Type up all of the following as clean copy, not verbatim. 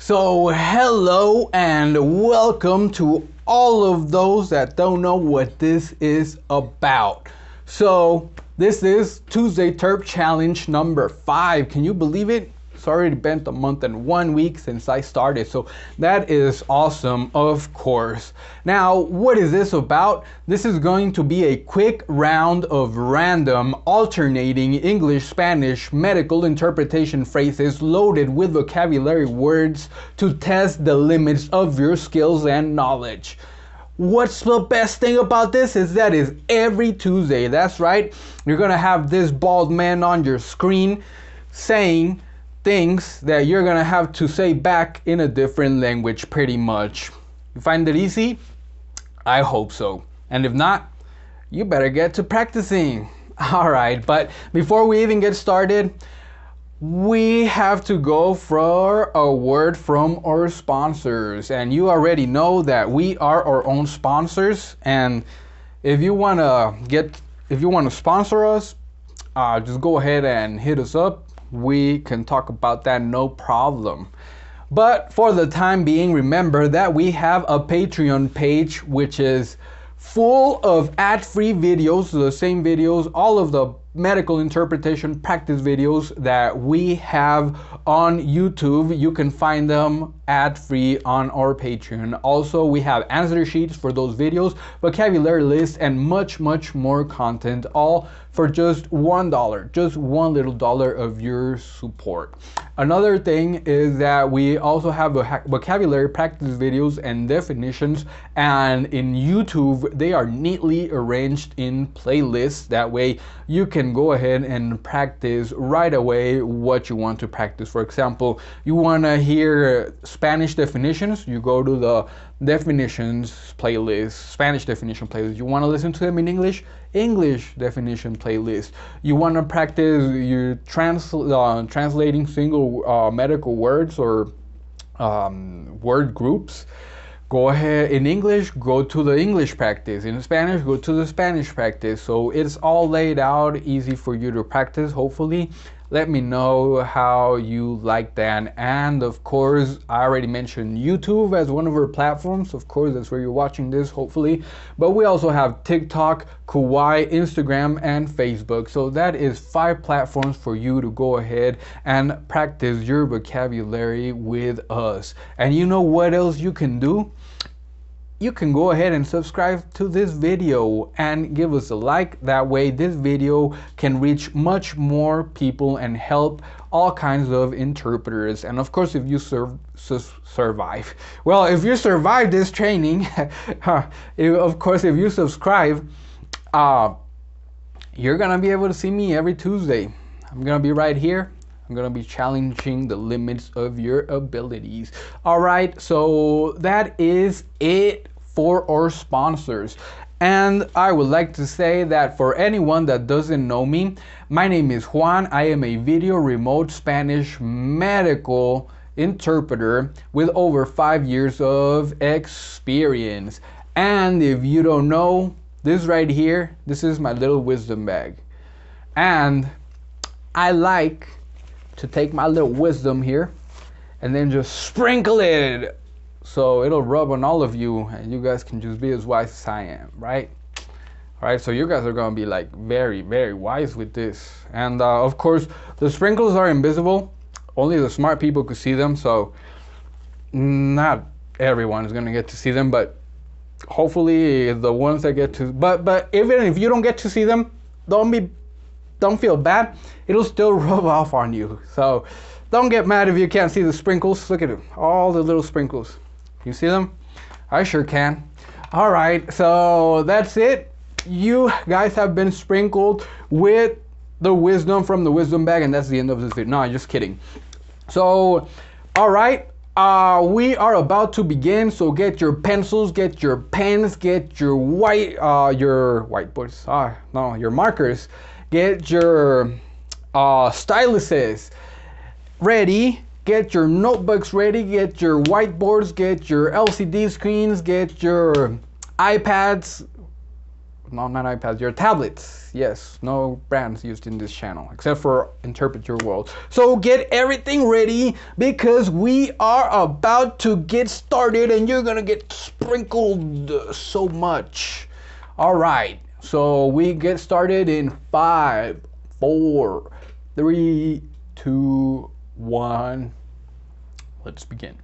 So hello and welcome to all of those that don't know what this is about. So this is Tuesday Terp Challenge number 5. Can you believe it? It's already been a month and 1 week since I started, so that is awesome, of course. Now, what is this about? This is going to be a quick round of random, alternating English, Spanish, medical interpretation phrases loaded with vocabulary words to test the limits of your skills and knowledge. What's the best thing about this is that is every Tuesday. That's right. You're gonna have this bald man on your screen saying things that you're gonna have to say back in a different language, pretty much. You find it easy? I hope so. And if not, you better get to practicing. All right, but before we even get started, we have to go for a word from our sponsors. And you already know that we are our own sponsors. And if you wanna sponsor us, just go ahead and hit us up. We can talk about that, no problem. But for the time being, remember that we have a Patreon page which is full of ad-free videos, the same videos, all of the medical interpretation practice videos that we have on YouTube. You can find them ad-free on our Patreon. Also, we have answer sheets for those videos, vocabulary lists, and much more content, all for just $1, just one little dollar of your support. Another thing is that we also have vocabulary practice videos and definitions, and in YouTube they are neatly arranged in playlists. That way you can go ahead and practice right away what you want to practice. For example, you want to hear Spanish definitions, you go to the definitions playlist, Spanish definition playlist. You want to listen to them in English, English definition playlist. You want to practice your translating single medical words or word groups. Go ahead, in English, go to the English practice. In Spanish, go to the Spanish practice. So it's all laid out, easy for you to practice, hopefully. Let me know how you like that. And of course, I already mentioned YouTube as one of our platforms. Of course, that's where you're watching this, hopefully. But we also have TikTok, Kawaii, Instagram, and Facebook. So that is 5 platforms for you to go ahead and practice your vocabulary with us. And you know what else you can do? You can go ahead and subscribe to this video and give us a like. That way this video can reach much more people and help all kinds of interpreters. And of course, if you survive, well, if you survive this training, if you subscribe, you're gonna be able to see me every Tuesday. I'm gonna be right here. I'm gonna be challenging the limits of your abilities. All right, so that is it for our sponsors. And I would like to say that for anyone that doesn't know me, my name is Juan. I am a video remote Spanish medical interpreter with over 5 years of experience. And if you don't know, this right here, this is my little wisdom bag. And I like to take my little wisdom here and then just sprinkle it so it'll rub on all of you and you guys can just be as wise as I am, right? All right, so you guys are gonna be like very wise with this. And of course, the sprinkles are invisible. Only the smart people could see them, so not everyone is gonna get to see them, but hopefully the ones that get to, but even if you don't get to see them, don't feel bad. It'll still rub off on you. So don't get mad if you can't see the sprinkles. Look at them, all the little sprinkles. You see them? I sure can. All right, so that's it. You guys have been sprinkled with the wisdom from the wisdom bag, and that's the end of this video. No, I'm just kidding. So, all right. We are about to begin, so get your pencils, get your pens, get your whiteboards. No, your markers. Get your styluses ready. Get your notebooks ready. Get your whiteboards. Get your LCD screens. Get your iPads. no, not iPads, your tablets. Yes, no brands used in this channel, except for Interpret Your World. So get everything ready because we are about to get started and you're gonna get sprinkled so much. All right, so we get started in 5, 4, 3, 2, 1. Let's begin.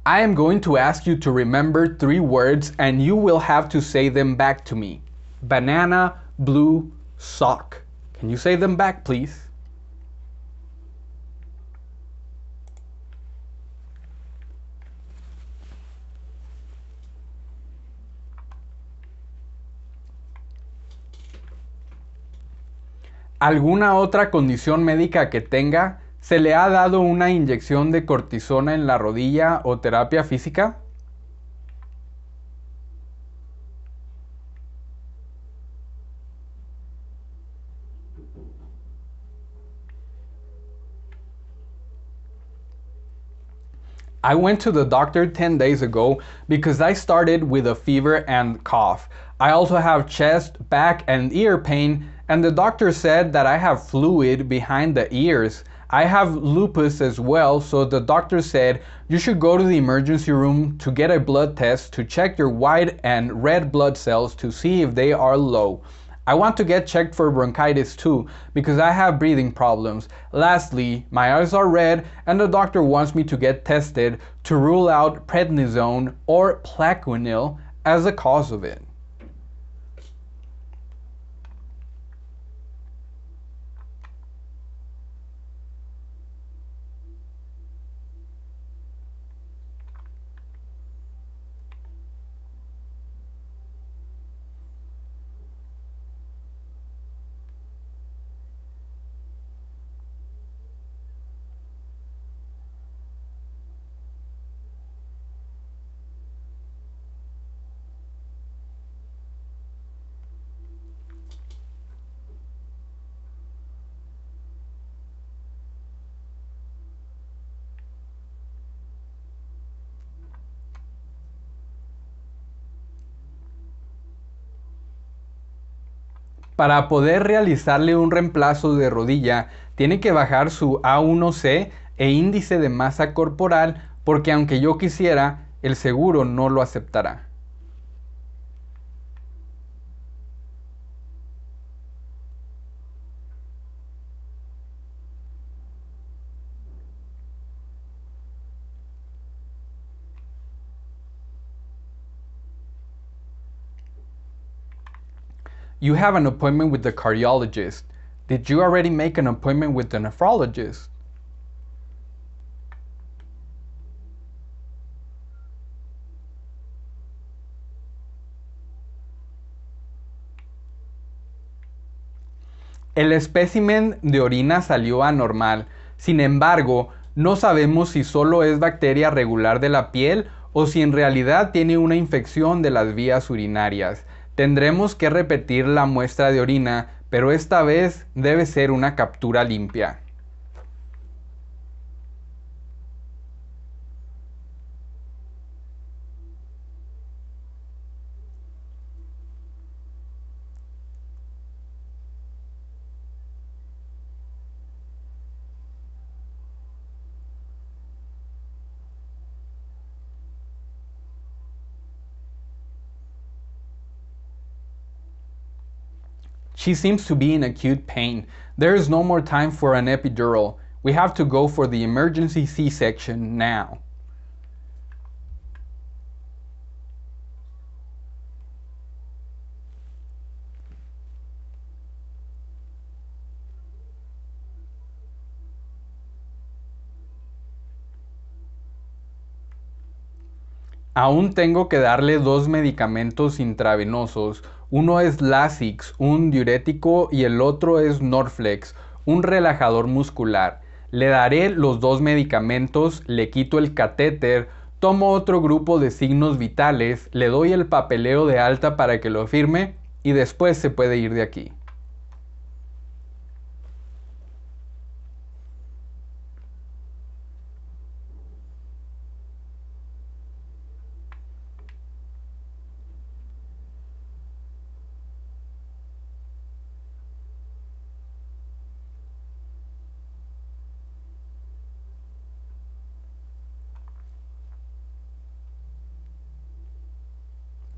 I am going to ask you to remember 3 words and you will have to say them back to me. Banana, blue, sock. Can you say them back, please? ¿Alguna otra condición médica que tenga? ¿Se le ha dado una inyección de cortisona en la rodilla o terapia física? I went to the doctor 10 days ago because I started with a fever and cough. I also have chest, back, and ear pain, and the doctor said that I have fluid behind the ears. I have lupus as well, so the doctor said you should go to the emergency room to get a blood test to check your white and red blood cells to see if they are low. I want to get checked for bronchitis too because I have breathing problems. Lastly, my eyes are red and the doctor wants me to get tested to rule out prednisone or plaquenil as the cause of it. Para poder realizarle un reemplazo de rodilla, tiene que bajar su A1C e índice de masa corporal porque aunque yo quisiera, el seguro no lo aceptará. You have an appointment with the cardiologist. Did you already make an appointment with the nephrologist? El espécimen de orina salió anormal. Sin embargo, no sabemos si solo es bacteria regular de la piel o si en realidad tiene una infección de las vías urinarias. Tendremos que repetir la muestra de orina, pero esta vez debe ser una captura limpia. She seems to be in acute pain. There is no more time for an epidural. We have to go for the emergency C-section now. Aún tengo que darle 2 medicamentos intravenosos. Uno es Lasix, un diurético, y el otro es Norflex, un relajador muscular. Le daré los 2 medicamentos, le quito el catéter, tomo otro grupo de signos vitales, le doy el papeleo de alta para que lo firme y después se puede ir de aquí.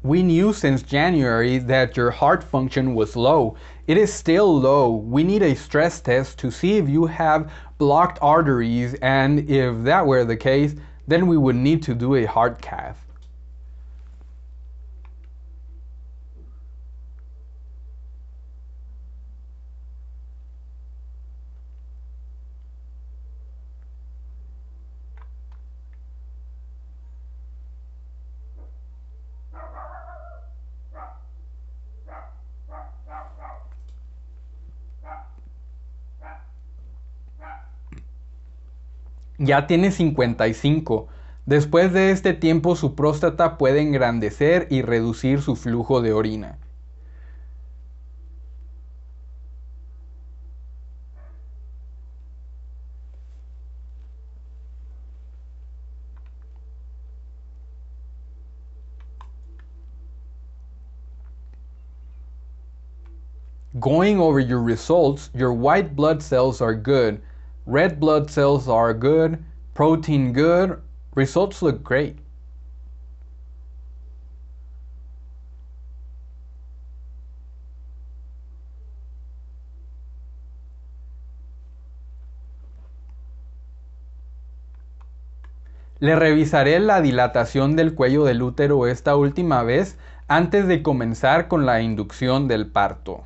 We knew since January that your heart function was low. It is still low. We need a stress test to see if you have blocked arteries, and if that were the case, then we would need to do a heart cath. Ya tiene 55. Después de este tiempo su próstata puede engrandecer y reducir su flujo de orina. Going over your results, your white blood cells are good, red blood cells are good, protein good, results look great. Le revisaré la dilatación del cuello del útero esta última vez antes de comenzar con la inducción del parto.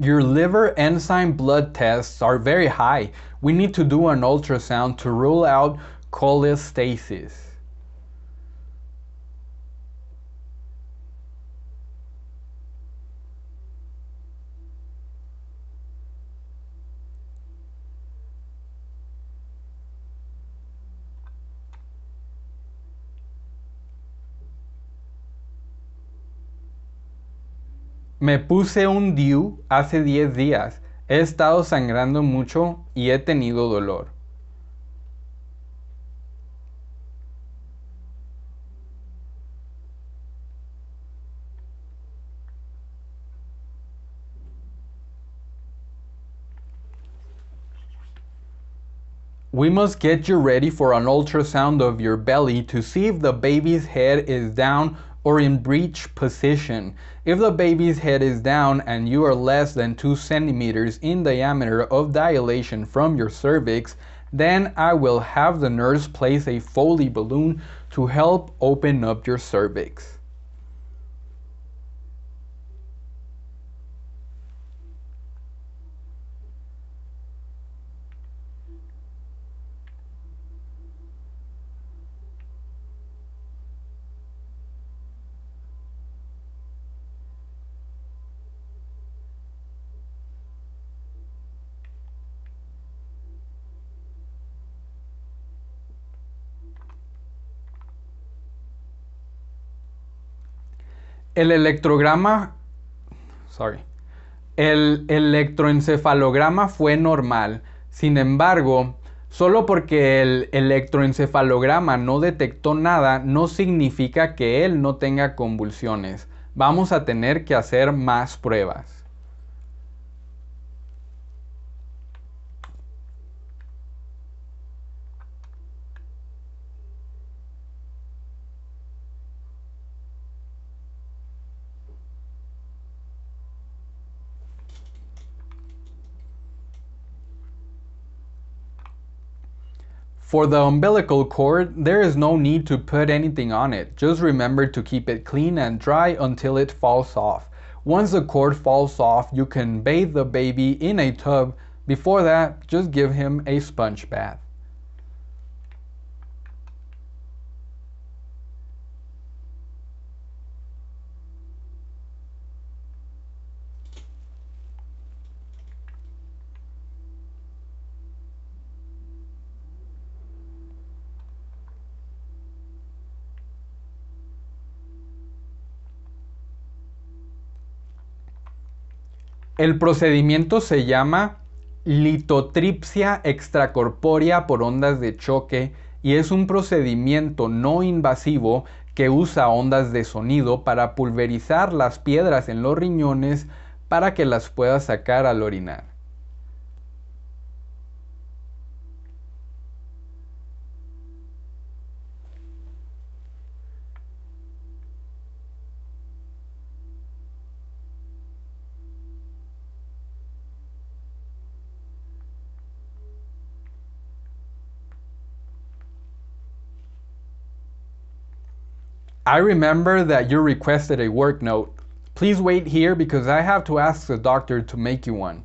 Your liver enzyme blood tests are very high. We need to do an ultrasound to rule out cholestasis. Me puse un DIU hace 10 días. He estado sangrando mucho y he tenido dolor. We must get you ready for an ultrasound of your belly to see if the baby's head is down or in breech position. If the baby's head is down and you are less than 2 centimeters in diameter of dilation from your cervix, then I will have the nurse place a Foley balloon to help open up your cervix. El electroencefalograma fue normal. Sin embargo, solo porque el electroencefalograma no detectó nada, no significa que él no tenga convulsiones. Vamos a tener que hacer más pruebas. For the umbilical cord, there is no need to put anything on it. Just remember to keep it clean and dry until it falls off. Once the cord falls off, you can bathe the baby in a tub. Before that, just give him a sponge bath. El procedimiento se llama litotripsia extracorpórea por ondas de choque y es un procedimiento no invasivo que usa ondas de sonido para pulverizar las piedras en los riñones para que las pueda sacar al orinar. I remember that you requested a work note. Please wait here because I have to ask the doctor to make you one.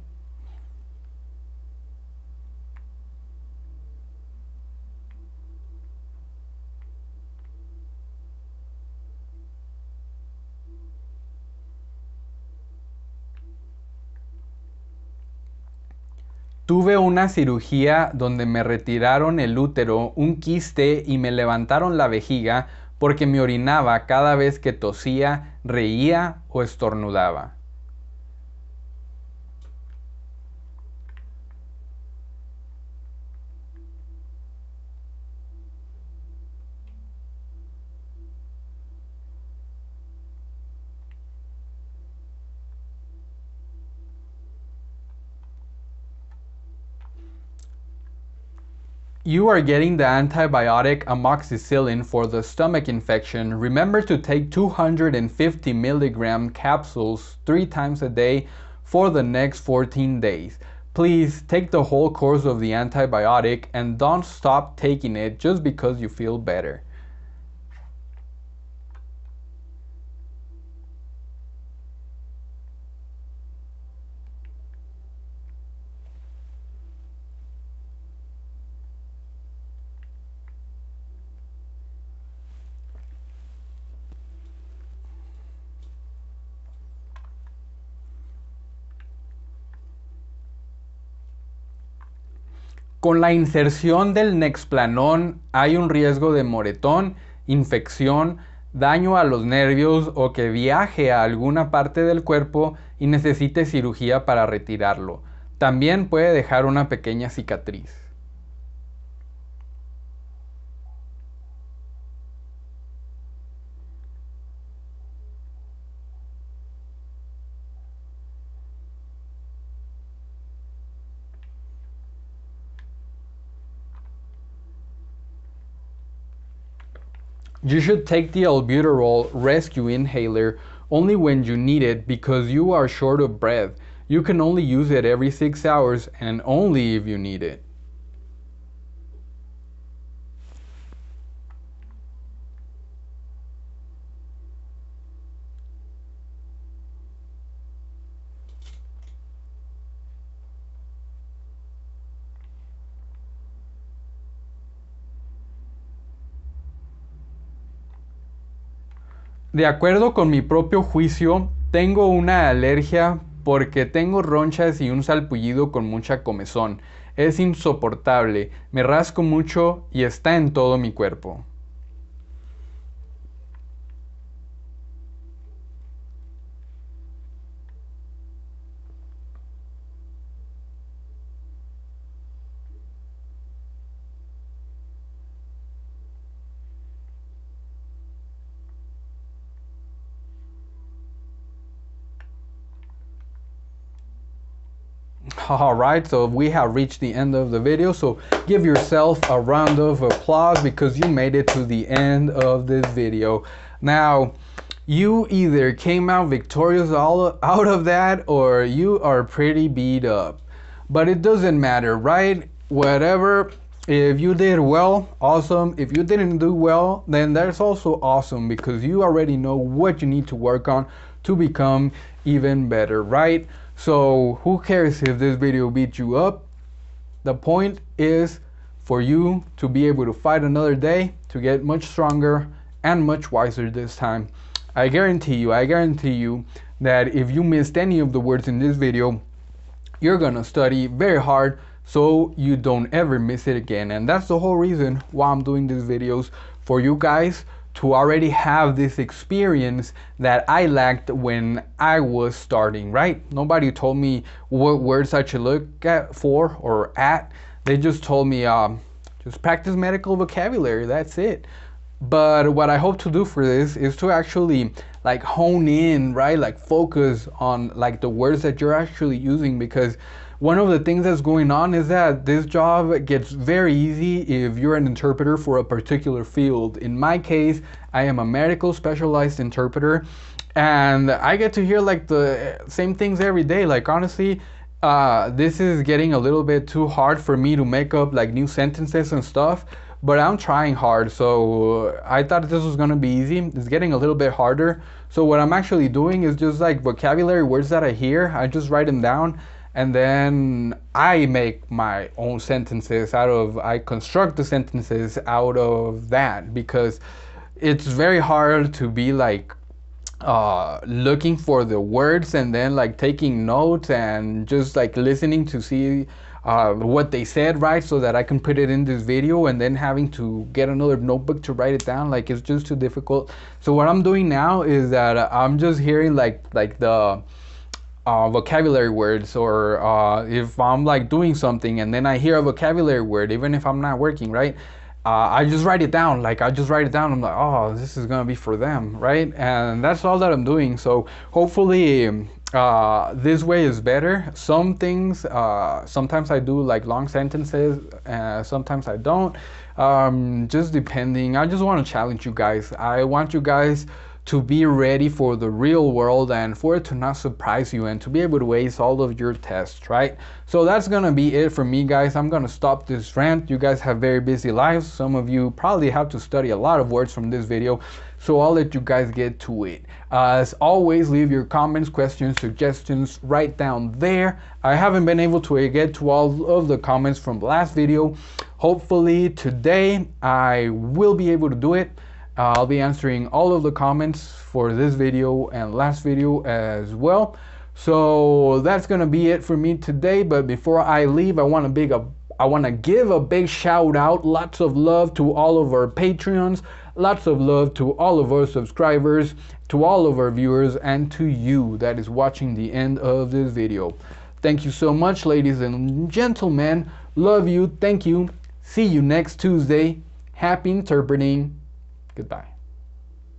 Tuve una cirugía donde me retiraron el útero, un quiste y me levantaron la vejiga porque me orinaba cada vez que tosía, reía o estornudaba. You are getting the antibiotic amoxicillin for the stomach infection. Remember to take 250 milligram capsules 3 times a day for the next 14 days. Please take the whole course of the antibiotic and don't stop taking it just because you feel better. Con la inserción del Nexplanon hay un riesgo de moretón, infección, daño a los nervios o que viaje a alguna parte del cuerpo y necesite cirugía para retirarlo. También puede dejar una pequeña cicatriz. You should take the albuterol rescue inhaler only when you need it because you are short of breath. You can only use it every 6 hours and only if you need it. De acuerdo con mi propio juicio, tengo una alergia porque tengo ronchas y un salpullido con mucha comezón. Es insoportable, me rasco mucho y está en todo mi cuerpo. Alright, so we have reached the end of the video, so give yourself a round of applause because you made it to the end of this video. Now, you either came out victorious out of that or you are pretty beat up. But it doesn't matter, right? Whatever, if you did well, awesome. If you didn't do well, then that's also awesome because you already know what you need to work on to become even better, right? So who cares if this video beat you up? The point is for you to be able to fight another day, to get much stronger and much wiser this time. I guarantee you that if you missed any of the words in this video, you're gonna study very hard so you don't ever miss it again. And that's the whole reason why I'm doing these videos, for you guys to already have this experience that I lacked when I was starting, right? Nobody told me what words I should look at for or at. They just told me just practice medical vocabulary, that's it. But what I hope to do for this is to actually like hone in, right? Like focus on like the words that you're actually using, because one of the things that's going on is that this job gets very easy if you're an interpreter for a particular field. In my case, I am a medical specialized interpreter, and I get to hear like the same things every day. Like honestly, this is getting a little bit too hard for me to make up like new sentences and stuff, but I'm trying hard. So I thought this was gonna be easy. It's getting a little bit harder. So what I'm actually doing is just like vocabulary words that I hear, I just write them down, and then I make my own sentences out of, I construct the sentences out of that, because it's very hard to be like looking for the words and then like taking notes and just like listening to see what they said, right, so that I can put it in this video, and then having to get another notebook to write it down. Like it's just too difficult. So what I'm doing now is that I'm just hearing like the vocabulary words, or if I'm like doing something and then I hear a vocabulary word, even if I'm not working, right, I just write it down. Like I just write it down. I'm like, oh, this is gonna be for them, right? And that's all that I'm doing. So hopefully this way is better. Some things, sometimes I do like long sentences, sometimes I don't. Just depending. I just want to challenge you guys. I want you guys to be ready for the real world, and for it to not surprise you, and to be able to ace all of your tests, right? So that's gonna be it for me, guys. I'm gonna stop this rant. You guys have very busy lives. Some of you probably have to study a lot of words from this video, so I'll let you guys get to it. As always, leave your comments, questions, suggestions right down there. I haven't been able to get to all of the comments from the last video. Hopefully today I will be able to do it. I'll be answering all of the comments for this video and last video as well. So that's gonna be it for me today. But before I leave, I want to give a big shout out. Lots of love to all of our Patreons. Lots of love to all of our subscribers, to all of our viewers, and to you that is watching the end of this video. Thank you so much, ladies and gentlemen. Love you. Thank you. See you next Tuesday. Happy interpreting. Goodbye.